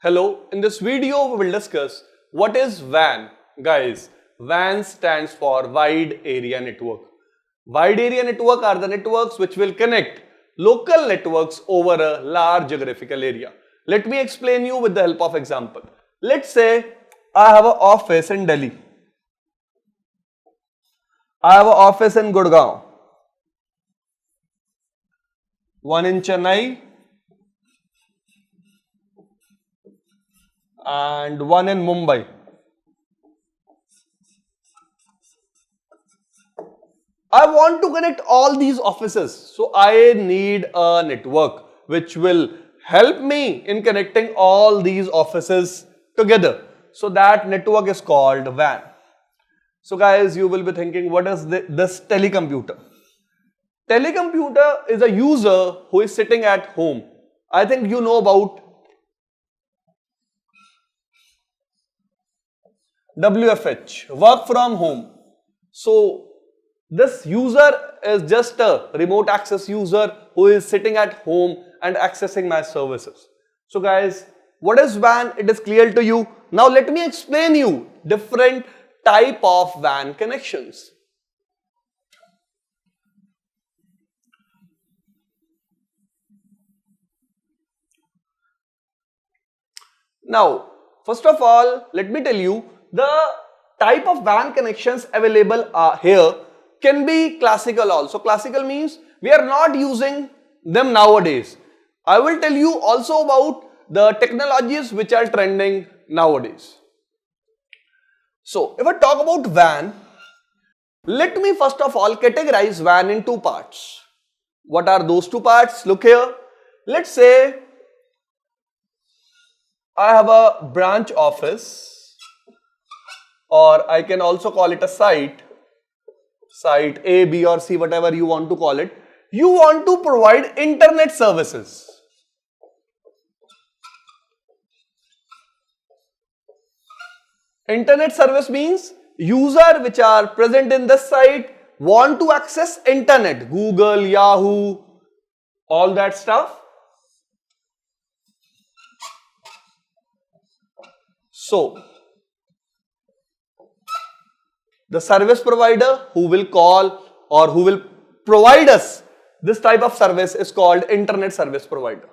Hello, in this video we will discuss what is WAN. Guys, WAN stands for Wide Area Network. Wide Area Network are the networks which will connect local networks over a large geographical area. Let me explain you with the help of example. Let's say I have an office in Delhi. I have an office in Gurgaon, one in Chennai, and one in Mumbai. I want to connect all these offices, so I need a network which will help me in connecting all these offices together. So that network is called WAN. So guys, you will be thinking, what is this telecomputer? Telecomputer is a user who is sitting at home. I think you know about WFH, work from home. So this user is just a remote access user who is sitting at home and accessing my services. So guys, what is WAN? It is clear to you. Now let me explain you different type of WAN connections. Now, first of all, let me tell you the type of WAN connections available here can be classical also. Classical means we are not using them nowadays. I will tell you also about the technologies which are trending nowadays. So, if I talk about WAN, let me first of all categorize WAN in two parts. What are those two parts? Look here. Let's say I have a branch office, or I can also call it a site A, B or C, whatever you want to call it. You want to provide internet services. Internet service means user which are present in this site want to access internet, Google, Yahoo, all that stuff. So, the service provider who will call or who will provide us this type of service is called internet service provider.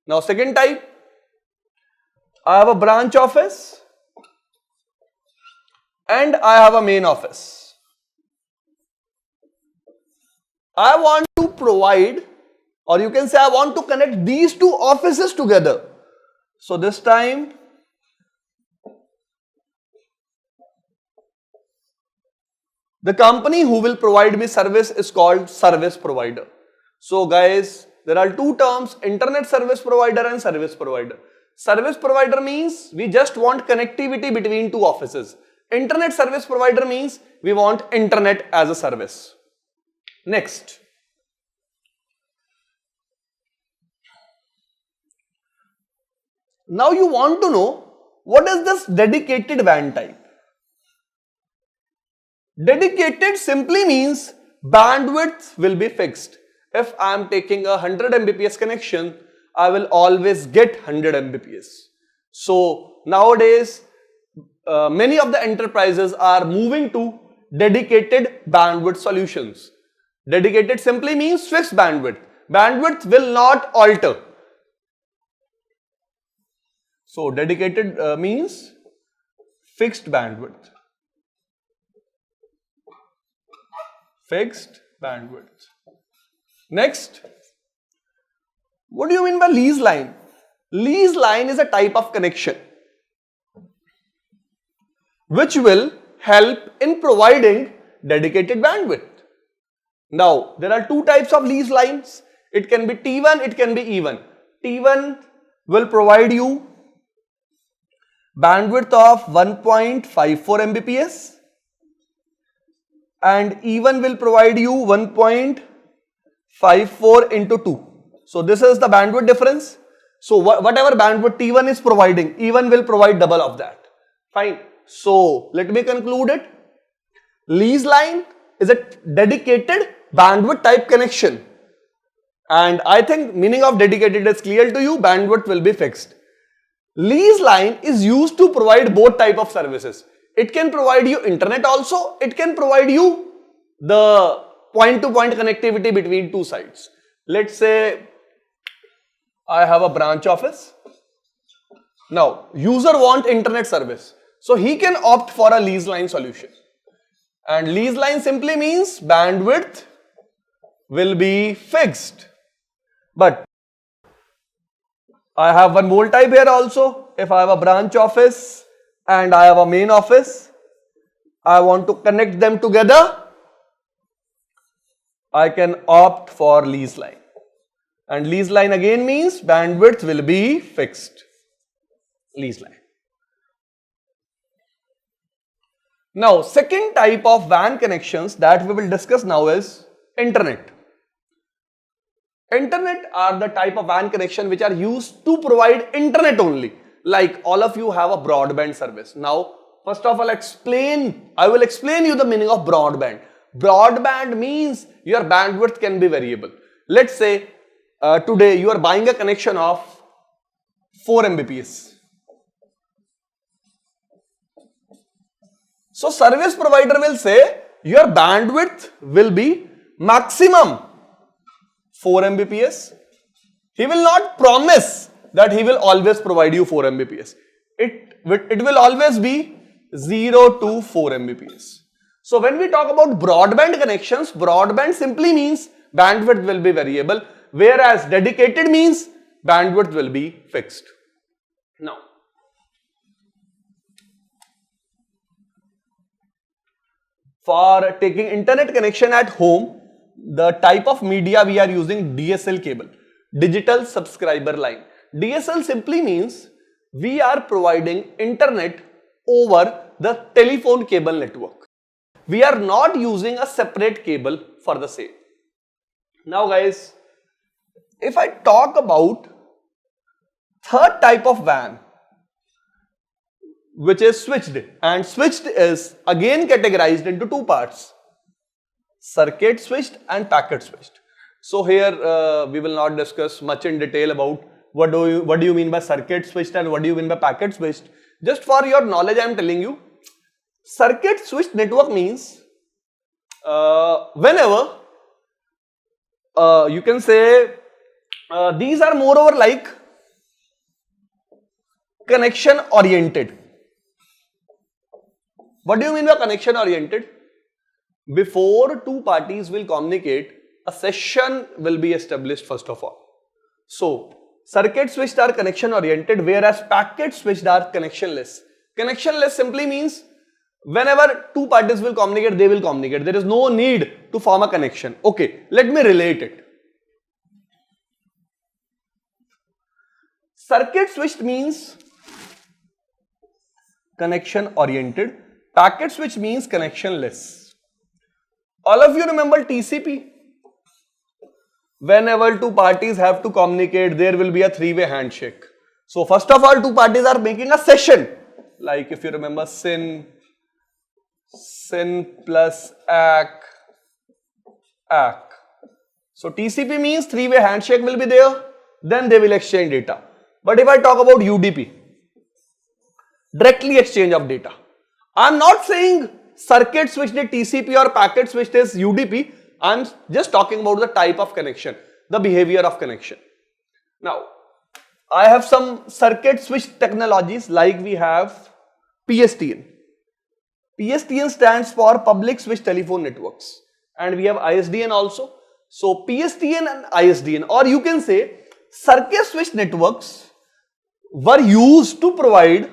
Now, second type, I have a branch office and I have a main office. I want to provide, or you can say I want to connect these two offices together. So, this time the company who will provide me service is called service provider. So guys, there are two terms, internet service provider and service provider. Service provider means we just want connectivity between two offices. Internet service provider means we want internet as a service. Next. Now you want to know what is this dedicated WAN type? Dedicated simply means bandwidth will be fixed. If I am taking a 100 Mbps connection, I will always get 100 Mbps. So nowadays, many of the enterprises are moving to dedicated bandwidth solutions. Dedicated simply means fixed bandwidth. Bandwidth will not alter. So dedicated means fixed bandwidth. Fixed bandwidth. Next, what do you mean by lease line? Lease line is a type of connection which will help in providing dedicated bandwidth. Now, there are two types of lease lines. It can be T1, it can be E1. T1 will provide you bandwidth of 1.54 Mbps. And E1 will provide you 1.54 into 2. So this is the bandwidth difference. So whatever bandwidth T1 is providing, E1 will provide double of that. Fine. So let me conclude it. Lease line is a dedicated bandwidth type connection. And I think meaning of dedicated is clear to you. Bandwidth will be fixed. Lease line is used to provide both type of services. It can provide you internet also, it can provide you the point-to-point connectivity between two sites. Let's say I have a branch office. Now, user want internet service. So he can opt for a lease line solution. And lease line simply means bandwidth will be fixed. But I have one more type here also. If I have a branch office and I have a main office, I want to connect them together, I can opt for lease line. And lease line again means bandwidth will be fixed. Lease line. Now, second type of WAN connections that we will discuss now is internet. Internet are the type of WAN connection which are used to provide internet only. Like all of you have a broadband service. Now, first of all, I will explain you the meaning of broadband. Broadband means your bandwidth can be variable. Let's say today you are buying a connection of 4 Mbps. So service provider will say your bandwidth will be maximum 4 Mbps. He will not promise that he will always provide you 4 Mbps. It will always be 0 to 4 Mbps. So when we talk about broadband connections, broadband simply means bandwidth will be variable, whereas dedicated means bandwidth will be fixed. Now, for taking internet connection at home, the type of media we are using DSL cable, digital subscriber line. DSL simply means we are providing internet over the telephone cable network. We are not using a separate cable for the same. Now guys, if I talk about third type of WAN, which is switched, and switched is again categorized into two parts, circuit switched and packet switched. So here we will not discuss much in detail about what do you mean by circuit switched and what do you mean by packet switched. Just for your knowledge I am telling you, circuit switched network means whenever you can say these are moreover like connection oriented. What do you mean by connection oriented? Before two parties will communicate, a session will be established first of all. So, circuit switched are connection oriented, whereas packet switched are connectionless. Connectionless simply means whenever two parties will communicate, they will communicate. There is no need to form a connection. Okay, let me relate it. Circuit switched means connection oriented. Packet switch means connectionless. All of you remember TCP? Whenever two parties have to communicate, there will be a three-way handshake. So first of all, two parties are making a session. Like if you remember SYN plus ACK. So TCP means three-way handshake will be there. Then they will exchange data. But if I talk about UDP, directly exchange of data. I am not saying circuit switched is TCP or packet switched is UDP. I am just talking about the type of connection, the behavior of connection. Now, I have some circuit switched technologies like we have PSTN. PSTN stands for Public Switch Telephone Networks, and we have ISDN also. So, PSTN and ISDN, or you can say circuit switched networks were used to provide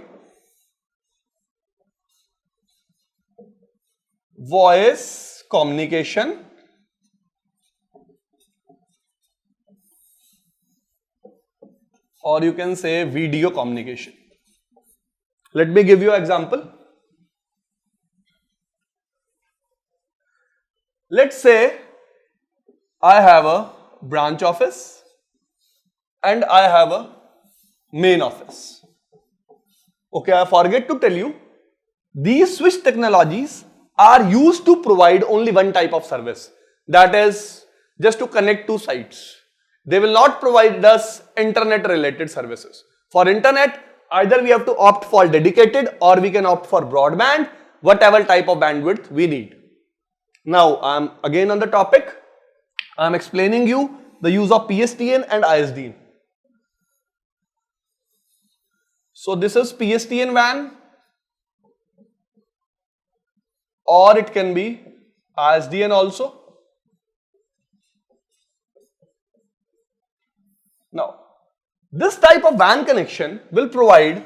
voice communication or you can say video communication. Let me give you an example. Let's say I have a branch office and I have a main office. Okay, I forget to tell you, these switch technologies are used to provide only one type of service, that is just to connect two sites. They will not provide us internet related services. For internet, Either we have to opt for dedicated or we can opt for broadband, whatever type of bandwidth we need. Now, I'm again on the topic. I'm explaining you the use of PSTN and ISDN. So this is PSTN WAN, or it can be ISDN also. Now, this type of WAN connection will provide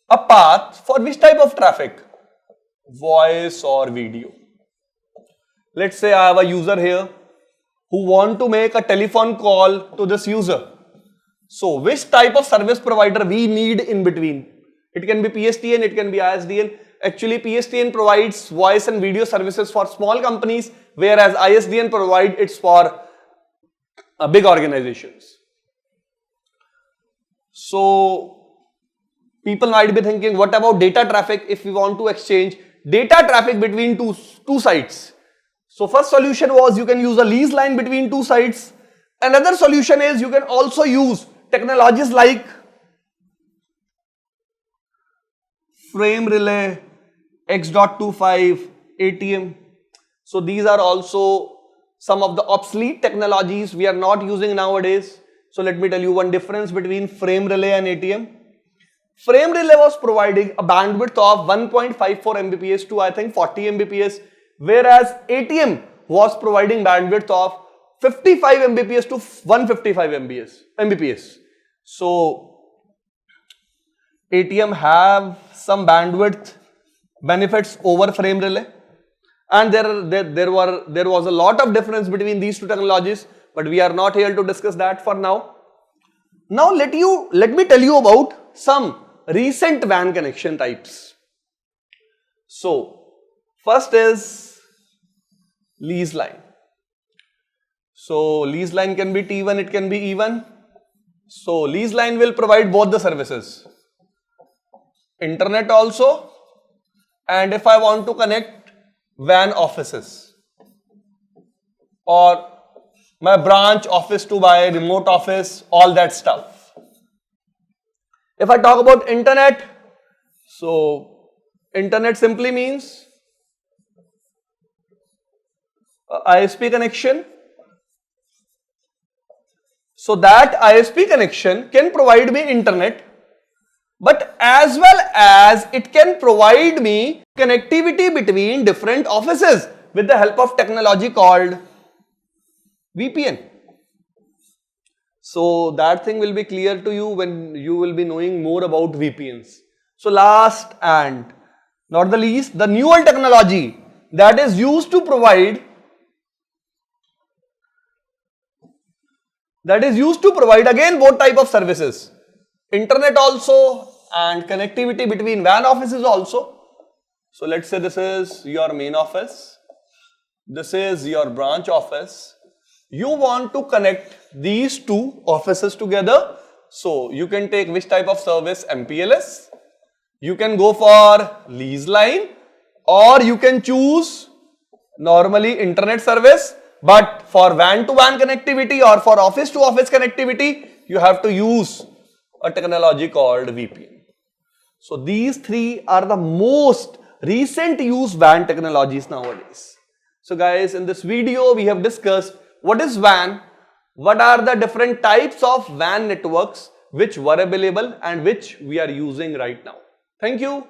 a path for which type of traffic? Voice or video. Let's say I have a user here who want to make a telephone call to this user. So which type of service provider we need in between? It can be PSTN, it can be ISDN. Actually, PSTN provides voice and video services for small companies, whereas ISDN provides it for big organizations. So people might be thinking, what about data traffic if we want to exchange data traffic between two sites? So first solution was you can use a lease line between two sites. Another solution is you can also use technologies like frame relay, X.25, ATM. So these are also some of the obsolete technologies we are not using nowadays. So let me tell you one difference between frame relay and ATM. Frame relay was providing a bandwidth of 1.54 Mbps to I think 40 Mbps, whereas ATM was providing bandwidth of 55 Mbps to 155 Mbps. So ATM have some bandwidth benefits over frame relay, and there was a lot of difference between these two technologies, but we are not here to discuss that for now. Now let me tell you about some recent WAN connection types. So first is lease line. So lease line can be T1, it can be E1. So lease line will provide both the services, internet also, and if I want to connect WAN offices or my branch office to my remote office, all that stuff. If I talk about internet, so internet simply means ISP connection. So that ISP connection can provide me internet, but as well as it can provide me connectivity between different offices with the help of technology called VPN. So that thing will be clear to you when you will be knowing more about VPNs. So last and not the least, the newer technology that is used to provide again both type of services, internet also and connectivity between WAN offices also. So let's say this is your main office, this is your branch office. You want to connect these two offices together. So you can take which type of service? MPLS. You can go for lease line, or you can choose normally internet service, but for WAN to WAN connectivity or for office to office connectivity, you have to use a technology called VPN. So these three are the most recent used WAN technologies nowadays. So guys, in this video we have discussed what is WAN, what are the different types of WAN networks which were available and which we are using right now. Thank you.